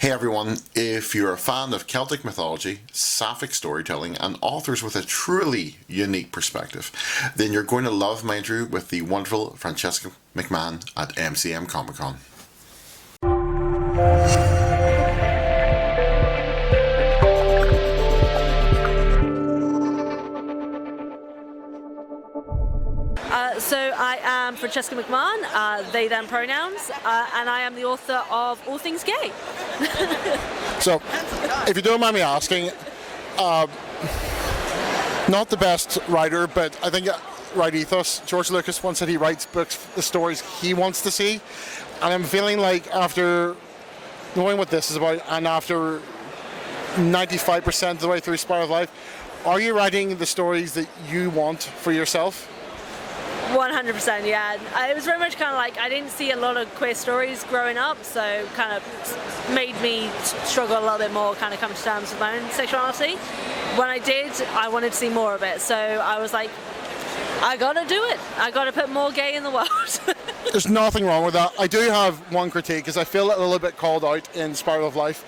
Hey everyone, if you're a fan of Celtic mythology, sapphic storytelling, and authors with a truly unique perspective, then you're going to love my interview with the wonderful Francesca McMahon at MCM Comic Con. So I am Francesca McMahon, they them pronouns, and I am the author of All Things Gay. So, if you don't mind me asking, not the best writer, but I think right ethos. George Lucas once said he writes books, the stories he wants to see, and I'm feeling like after knowing what this is about, and after 95% of the way through Spiral of Life, are you writing the stories that you want for yourself? 100%, yeah. It was very much kind of like I didn't see a lot of queer stories growing up, so kind of made me struggle a little bit more, kind of come to terms with my own sexuality. When I did, I wanted to see more of it, so I was like, I gotta do it. I gotta put more gay in the world. There's nothing wrong with that. I do have one critique, because I feel a little bit called out in Spiral of Life.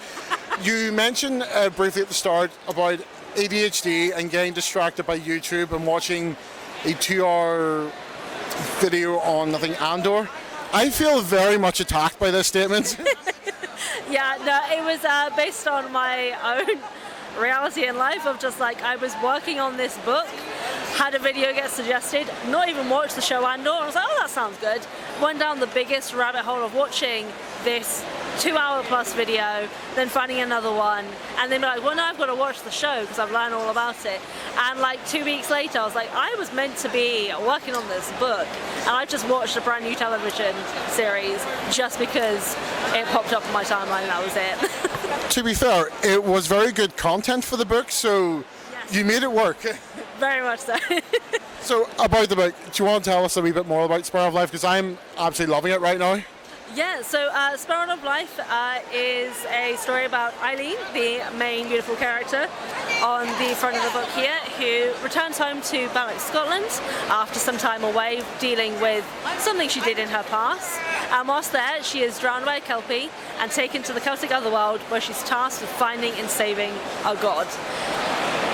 You mentioned briefly at the start about ADHD and getting distracted by YouTube and watching a 2-hour video on, I think, Andor. I feel very much attacked by this statement. Yeah, no, it was based on my own reality in life of just like I was working on this book, had a video get suggested, not even watched the show Andor, I was like, oh, that sounds good. Went down the biggest rabbit hole of watching this 2-hour plus video, then finding another one, and then be like, well, no, I've got to watch the show because I've learned all about it. And like 2 weeks later, I was like, I was meant to be working on this book, and I just watched a brand new television series just because it popped up on my timeline, and that was it. To be fair, it was very good content for the book, so Yes. You made it work. Very much so. So, about the book, do you want to tell us a wee bit more about Spiral of Life? Because I'm absolutely loving it right now. Yeah, so Spiral of Life is a story about Eileen, the main beautiful character on the front of the book here, who returns home to Balloch, Scotland after some time away dealing with something she did in her past. And whilst there, she is drowned by a Kelpie and taken to the Celtic otherworld, where she's tasked with finding and saving a god.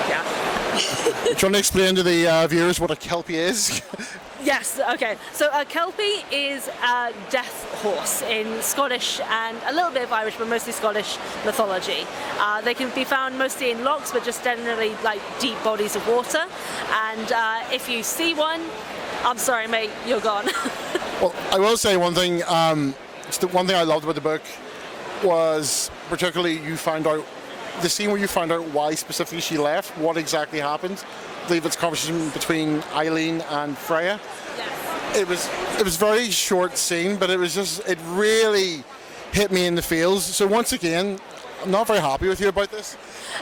Yeah. Do you want to explain to the viewers what a Kelpie is? Yes, okay. So a Kelpie is a death horse in Scottish and a little bit of Irish, but mostly Scottish mythology. They can be found mostly in lochs, but just generally like deep bodies of water. And if you see one, I'm sorry, mate, you're gone. Well, I will say one thing. The one thing I loved about the book was particularly you found out the scene where you found out why specifically she left, what exactly happened. I believe it's a conversation between Eileen and Freya. Yes. It was very short scene, but it really hit me in the feels. So once again, I'm not very happy with you about this.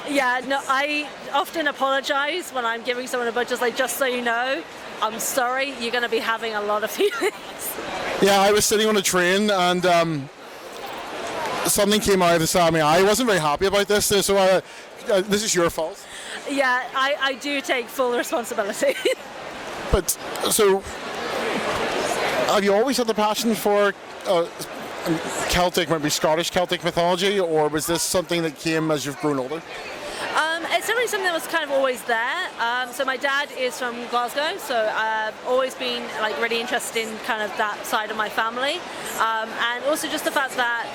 Yeah, no, I often apologise when I'm giving someone a book, just so you know, I'm sorry, you're going to be having a lot of feelings. Yeah, I was sitting on a train and something came out of the side of my eye. I wasn't very happy about this, so this is your fault. Yeah, I do take full responsibility. But, so, have you always had the passion for Celtic, maybe Scottish Celtic mythology, or was this something that came as you've grown older? It's definitely something that was kind of always there. So my dad is from Glasgow, so I've always been like really interested in kind of that side of my family. And also just the fact that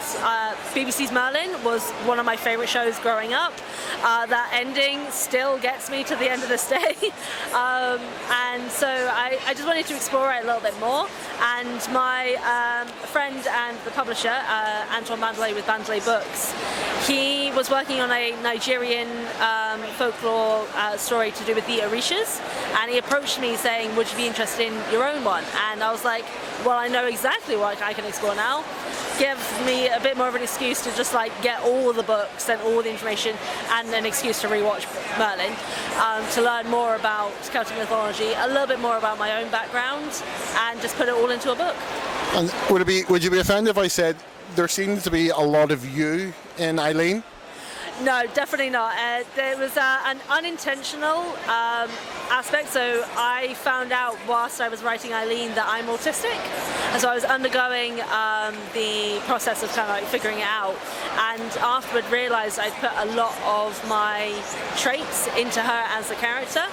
BBC's Merlin was one of my favourite shows growing up. That ending still gets me to the end of this day. And so I just wanted to explore it a little bit more. And my friend and the publisher, Antoine Bandelay with Bandelay Books, he was working on a Nigerian folklore story to do with the Orishas, and he approached me saying, would you be interested in your own one? And I was like, well, I know exactly what I can explore now. Give me a bit more of an excuse to just like get all the books and all the information, and an excuse to rewatch Merlin, to learn more about Celtic mythology, a little bit more about my own background, and just put it all into a book. And would you be offended if I said there seems to be a lot of you in Eileen? No, definitely not. There was an unintentional aspect. So I found out whilst I was writing Eileen that I'm autistic, and so I was undergoing the process of kind of like figuring it out, and afterward realised I'd put a lot of my traits into her as a character,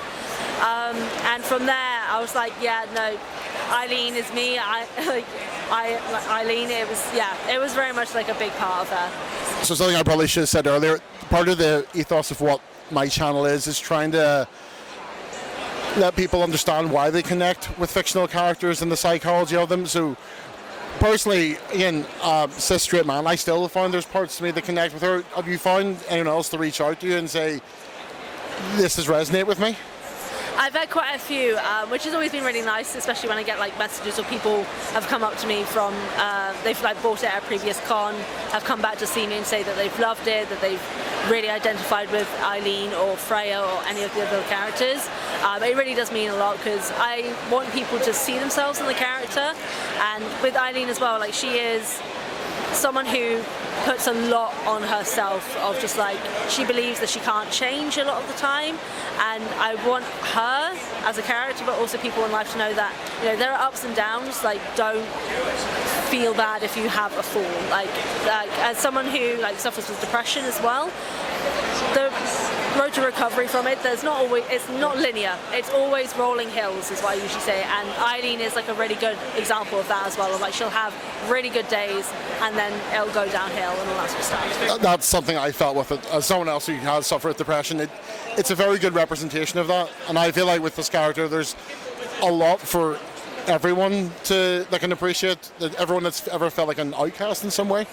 and from there I was like, yeah, no, Eileen is me. Eileen, it was very much like a big part of her. So something I probably should have said earlier, part of the ethos of what my channel is trying to let people understand why they connect with fictional characters and the psychology of them. So personally, again, cis straight man, I still find there's parts of me that connect with her. Have you found anyone else to reach out to you and say, this does resonate with me? I've had quite a few, which has always been really nice, especially when I get like messages or people have come up to me from, they've like bought it at a previous con, have come back to see me and say that they've loved it, that they've really identified with Eileen or Freya or any of the other characters. It really does mean a lot because I want people to see themselves in the character, and with Eileen as well, like she is someone who puts a lot on herself, of just like, she believes that she can't change a lot of the time, and I want her as a character, but also people in life to know that, you know, there are ups and downs. Like, don't feel bad if you have a fall. Like as someone who like suffers with depression as well, the road to recovery from it, it's not linear. It's always rolling hills, is what I usually say. And Eileen is like a really good example of that as well. Of like, she'll have really good days, and then it'll go downhill and all that sort of stuff. That's something I felt with it. As someone else who has suffered with depression, it's a very good representation of that. And I feel like with this character, there's a lot for everyone that can appreciate, that everyone that's ever felt like an outcast in some way.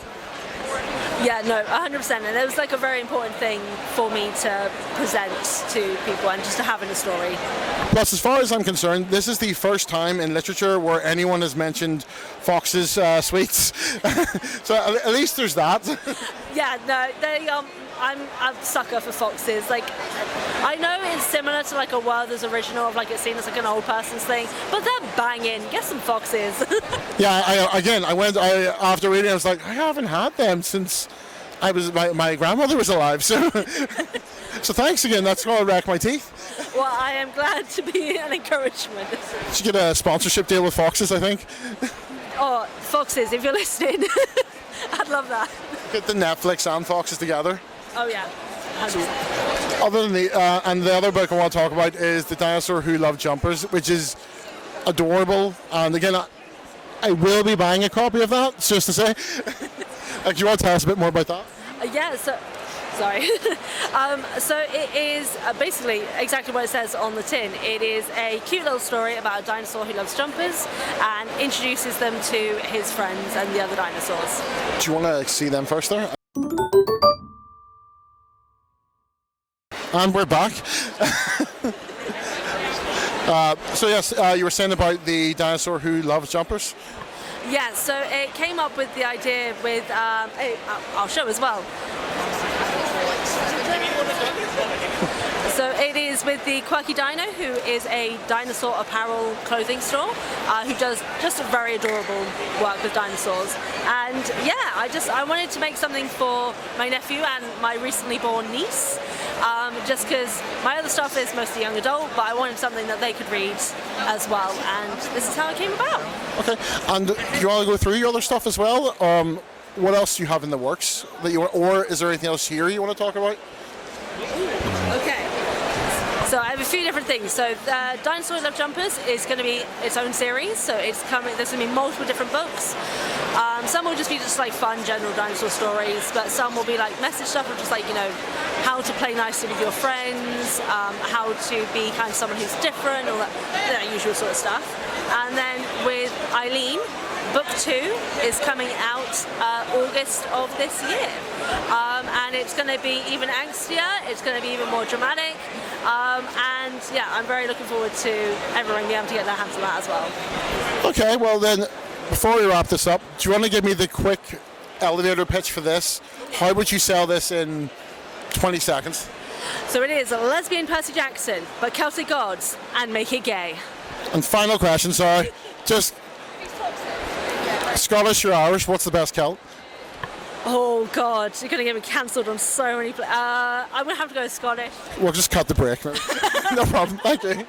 Yeah, no, 100%. And it was like a very important thing for me to present to people and just to have in a story. Plus, as far as I'm concerned, this is the first time in literature where anyone has mentioned Fox's sweets. So at least there's that. Yeah, no, I'm a sucker for foxes. Like, I know it's similar to like a Werther's original of like it's seen as like an old person's thing, but they're banging. Get some foxes. Yeah, after reading, I was like, I haven't had them since my grandmother was alive. So thanks again. That's going to wreck my teeth. Well, I am glad to be an encouragement. Should get a sponsorship deal with Foxes, I think. Oh, Foxes, if you're listening, I'd love that. Get the Netflix and Foxes together. Oh yeah. 100%. Other than and the other book I want to talk about is The Dinosaur Who Loved Jumpers, which is adorable. And again, I will be buying a copy of that, just to say. Do you want to tell us a bit more about that? Yeah, sorry. So it is basically exactly what it says on the tin. It is a cute little story about a dinosaur who loves jumpers and introduces them to his friends and the other dinosaurs. Do you want to see them first there? And we're back. So yes, you were saying about the dinosaur who loves jumpers? Yeah, so it came up with the idea with, I'll show as well. So it is with the Quirky Dino, who is a dinosaur apparel clothing store, who does just very adorable work with dinosaurs. And yeah, I wanted to make something for my nephew and my recently born niece, just because my other stuff is mostly young adult, but I wanted something that they could read as well, and this is how it came about. Okay, and do you want to go through your other stuff as well? What else do you have in the works that you want, or is there anything else here you want to talk about? Okay. So I have a few different things. So Dinosaur Love Jumpers is going to be its own series. So it's coming. There's going to be multiple different books. Some will just be just like fun general dinosaur stories, but some will be like message stuff of just like, you know, how to play nicely with your friends, how to be kind of someone who's different, all that usual sort of stuff. And then with Eileen, Book 2 is coming out August of this year, and it's going to be even angstier, it's going to be even more dramatic, and yeah, I'm very looking forward to everyone being able to get their hands on that as well. Okay, well then, before we wrap this up, do you want to give me the quick elevator pitch for this? How would you sell this in 20 seconds? So it is a lesbian Percy Jackson, but Celtic gods, and make it gay. And final question, sorry, just Scottish or Irish, what's the best Celt? Oh God, you're gonna get me cancelled on so many. I'm gonna have to go Scottish. We'll just cut the break. No problem. Thank you.